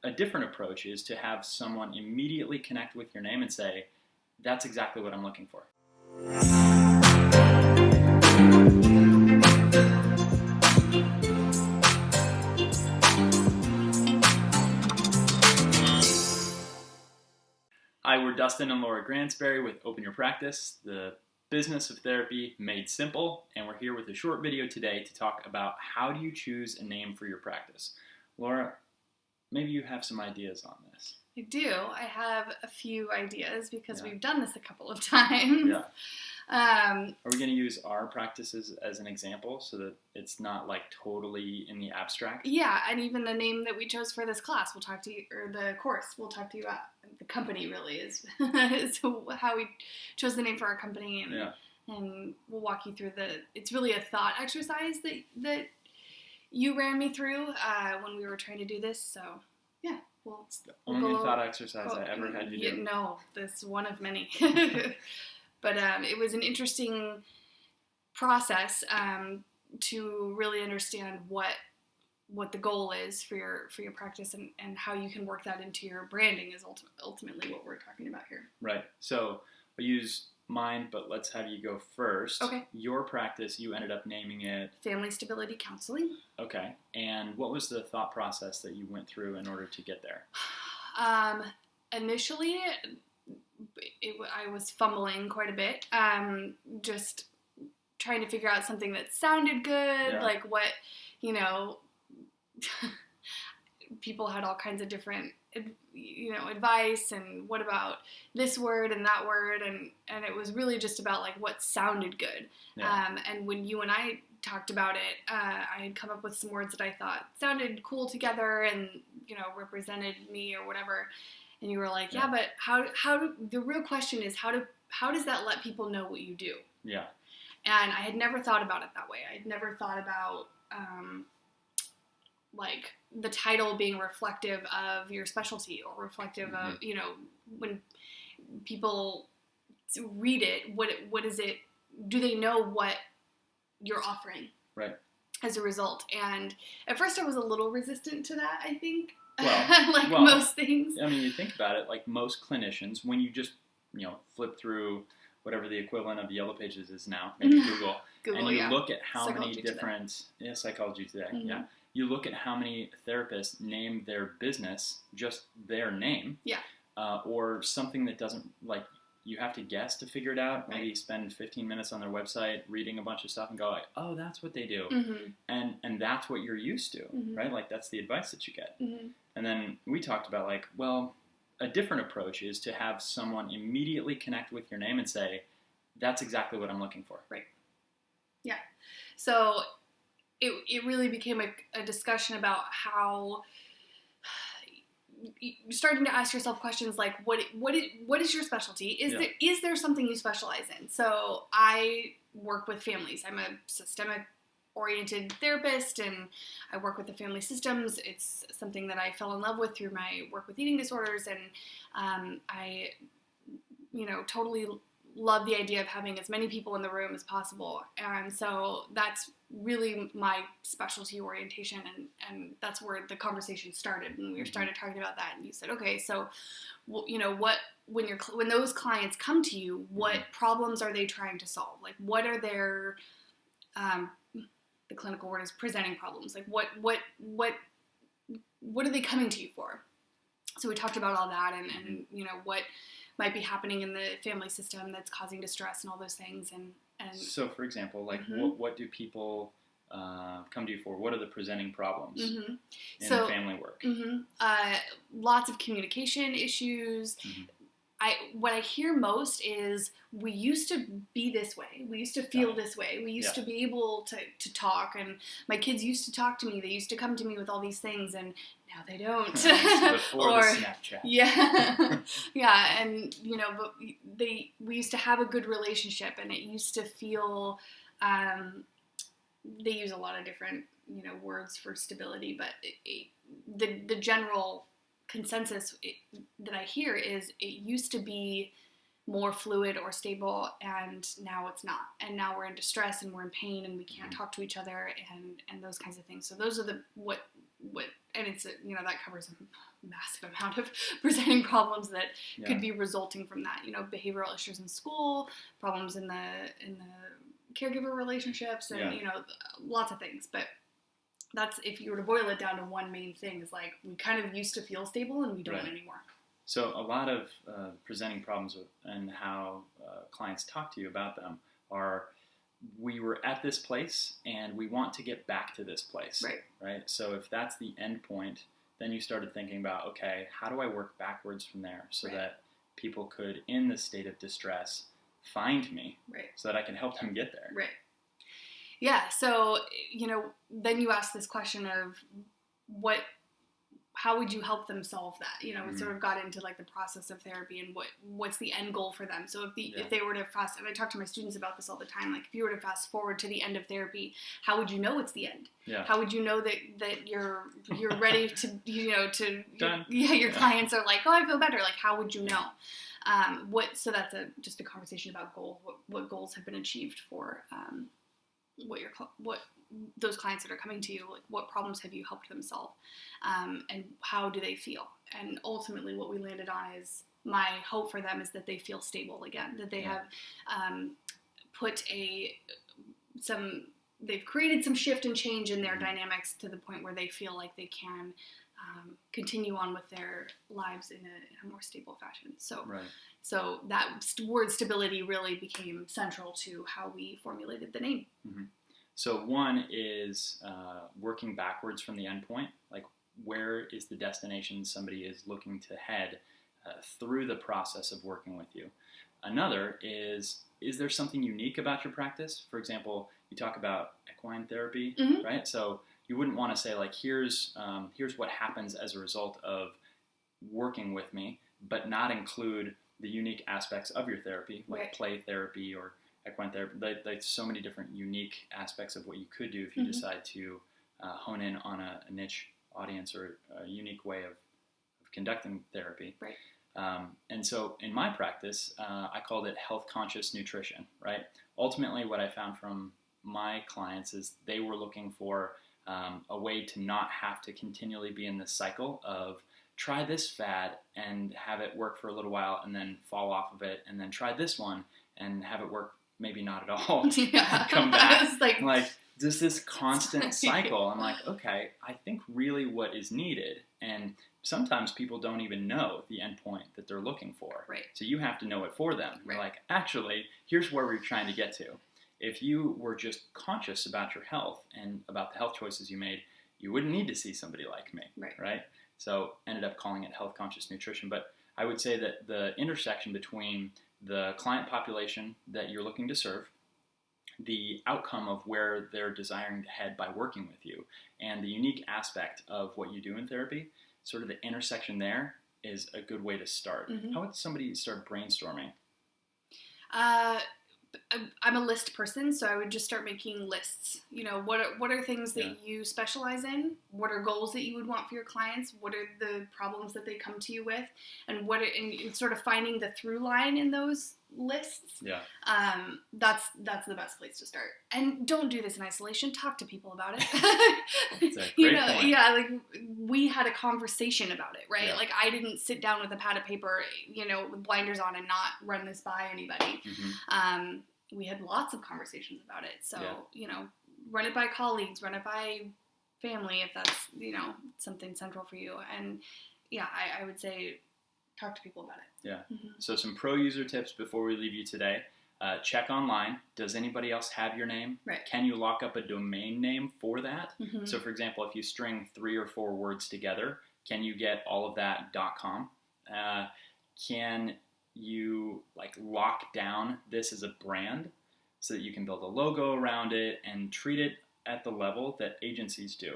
a different approach is to have someone immediately connect with your name and say, that's exactly what I'm looking for. Hi, we're Dustin and Laura Gransberry with Open Your Practice, the business of therapy made simple, and we're here with a short video today to talk about how do you choose a name for your practice. Laura, maybe you have some ideas on this. I do. I have a few ideas because we've done this a couple of times. Yeah. Are we going to use our practices as an example so that it's not like totally in the abstract? Yeah, and even the name that we chose for this class, we'll talk to you, or the course, we'll talk to you about. The company really is how we chose the name for our company, and we'll walk you through it's really a thought exercise that you ran me through when we were trying to do this. So yeah, it's the only thought exercise I ever had to do. No, this is one of many. But it was an interesting process to really understand what the goal is for your practice and how you can work that into your branding is ultimately what we're talking about here. Right. So I'll use mine, but let's have you go first. Okay. Your practice, you ended up naming it Family Stability Counseling. Okay. And what was the thought process that you went through in order to get there? Initially, I was fumbling quite a bit, just trying to figure out something that sounded good, like what, people had all kinds of different, advice, and what about this word and that word, and it was really just about like what sounded good. And when you and I talked about it, I had come up with some words that I thought sounded cool together and, represented me or whatever. And you were like, but the real question is how does that let people know what you do? Yeah. And I had never thought about it that way. I had never thought about, like the title being reflective of your specialty or reflective of, when people read it, what is it, do they know what you're offering? Right. As a result. And at first I was a little resistant to that, I think. Well, most things. I mean, you think about it, like most clinicians, when you just, flip through whatever the equivalent of Yellow Pages is now, maybe Google, and you look at how many different, Psychology Today, you look at how many therapists name their business just their name, or something that doesn't, like, you have to guess to figure it out. Maybe spend 15 minutes on their website reading a bunch of stuff and go like, oh, that's what they do. And that's what you're used to, right? Like, that's the advice that you get. And then we talked about like, well, a different approach is to have someone immediately connect with your name and say, that's exactly what I'm looking for. Right. Yeah. So it really became a discussion about how you're starting to ask yourself questions like, what is your specialty? Is there something you specialize in? So I work with families. I'm a systemic-oriented therapist, and I work with the family systems. It's something that I fell in love with through my work with eating disorders, and I, totally love the idea of having as many people in the room as possible. And so that's really my specialty orientation, and that's where the conversation started when we started talking about that. And you said, okay, so when those clients come to you, what problems are they trying to solve? Like, what are their the clinical word is presenting problems. Like what are they coming to you for? So we talked about all that and what might be happening in the family system that's causing distress and all those things. And so, for example, like what do people come to you for? What are the presenting problems in the family work? Lots of communication issues. What I hear most is we used to be this way. We used to feel this way. We used to be able to talk, and my kids used to talk to me. They used to come to me with all these things, and now they don't. Before the Snapchat. Yeah, and but we used to have a good relationship, and it used to feel. They use a lot of different words for stability, but the general consensus that I hear is it used to be more fluid or stable, and now it's not. And now we're in distress and we're in pain and we can't talk to each other and those kinds of things. So those are what and it's, that covers a massive amount of presenting problems that could be resulting from that, behavioral issues in school, problems in the caregiver relationships, and, lots of things. But that's, if you were to boil it down to one main thing, is like, we kind of used to feel stable and we don't anymore. So a lot of presenting problems and how clients talk to you about them are, we were at this place and we want to get back to this place. Right. So if that's the end point, then you started thinking about, okay, how do I work backwards from there so that people could, in this state of distress, find me so that I can help them get there. Right. Yeah. So, then you ask this question of how would you help them solve that? We sort of got into like the process of therapy and what's the end goal for them. So if they were to and I talk to my students about this all the time, like if you were to fast forward to the end of therapy, how would you know it's the end? Yeah. How would you know that you're ready to, Done. Your clients are like, oh, I feel better. Like, how would you know? So that's just a conversation about goals, what goals have been achieved for, what those clients that are coming to you, like what problems have you helped them solve, and how do they feel? And ultimately what we landed on is, my hope for them is that they feel stable again, that they have they've created some shift and change in their dynamics to the point where they feel like they can continue on with their lives in a more stable fashion. So that word stability really became central to how we formulated the name. Mm-hmm. So one is working backwards from the endpoint, like where is the destination somebody is looking to head through the process of working with you. Another is there something unique about your practice? For example, you talk about equine therapy, right? So you wouldn't want to say like, here's what happens as a result of working with me, but not include the unique aspects of your therapy, like play therapy or equine therapy. There's so many different unique aspects of what you could do if you decide to hone in on a niche audience or a unique way of conducting therapy. Right. And so in my practice, I called it health-conscious nutrition, right? Ultimately, what I found from my clients is they were looking for a way to not have to continually be in this cycle of try this fad and have it work for a little while and then fall off of it, and then try this one and have it work maybe not at all, come back. Like just this constant cycle. I'm like, okay, I think really what is needed, and sometimes people don't even know the end point that they're looking for. Right. So you have to know it for them. You're like, actually, here's where we're trying to get to. If you were just conscious about your health and about the health choices you made, you wouldn't need to see somebody like me, right? So ended up calling it health-conscious nutrition. But I would say that the intersection between the client population that you're looking to serve, the outcome of where they're desiring to head by working with you, and the unique aspect of what you do in therapy, sort of the intersection there is a good way to start. How would somebody start brainstorming? I'm a list person, so I would just start making lists. What are things that you specialize in? What are goals that you would want for your clients? What are the problems that they come to you with? And and sort of finding the through line in those lists. Yeah. That's the best place to start. And don't do this in isolation. Talk to people about it. That's a great point. Yeah, like we had a conversation about it, right? Yeah. Like I didn't sit down with a pad of paper, with blinders on and not run this by anybody. We had lots of conversations about it. So, run it by colleagues, run it by family if that's, something central for you. And I would say talk to people about it. Yeah. So some pro user tips before we leave you today. Check online. Does anybody else have your name? Right. Can you lock up a domain name for that? So for example, if you string 3 or 4 words together, can you get all of that .com? Can you lock down this as a brand so that you can build a logo around it and treat it at the level that agencies do,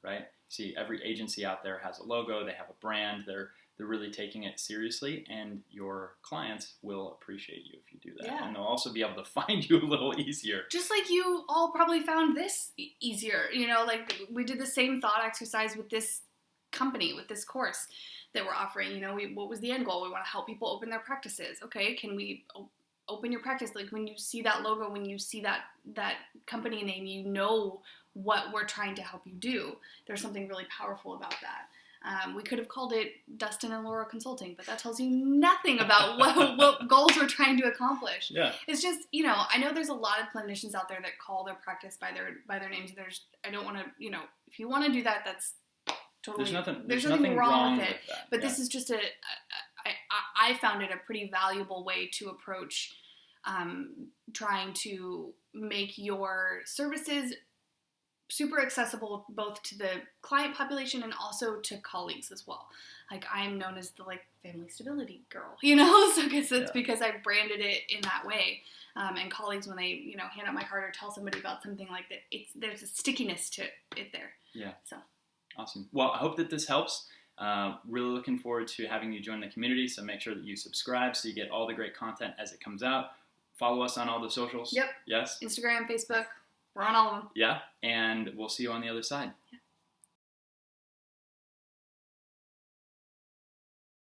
right? See, every agency out there has a logo, they have a brand, they're really taking it seriously, and your clients will appreciate you if you do that. Yeah. And they'll also be able to find you a little easier. Just like you all probably found this easier, we did the same thought exercise with this company, with this course that we're offering. What was the end goal? We want to help people open their practices. Okay, can we open your practice? Like when you see that logo, when you see that company name, what we're trying to help you do. There's something really powerful about that. We could have called it Dustin and Laura Consulting, but that tells you nothing about what goals we're trying to accomplish. Yeah. It's just, I know there's a lot of clinicians out there that call their practice by their names. I don't want to, if you want to do that, that's totally, there's nothing wrong with it. That. But this is just I found it a pretty valuable way to approach trying to make your services super accessible both to the client population and also to colleagues as well. Like, I'm known as the family stability girl, so it's because I branded it in that way. And colleagues, when they hand out my card or tell somebody about something like that, there's a stickiness to it there. Yeah. So awesome. Well, I hope that this helps. Really looking forward to having you join the community. So make sure that you subscribe so you get all the great content as it comes out. Follow us on all the socials. Yep. Yes. Instagram, Facebook. We're on all of them. Yeah, and we'll see you on the other side. Yeah.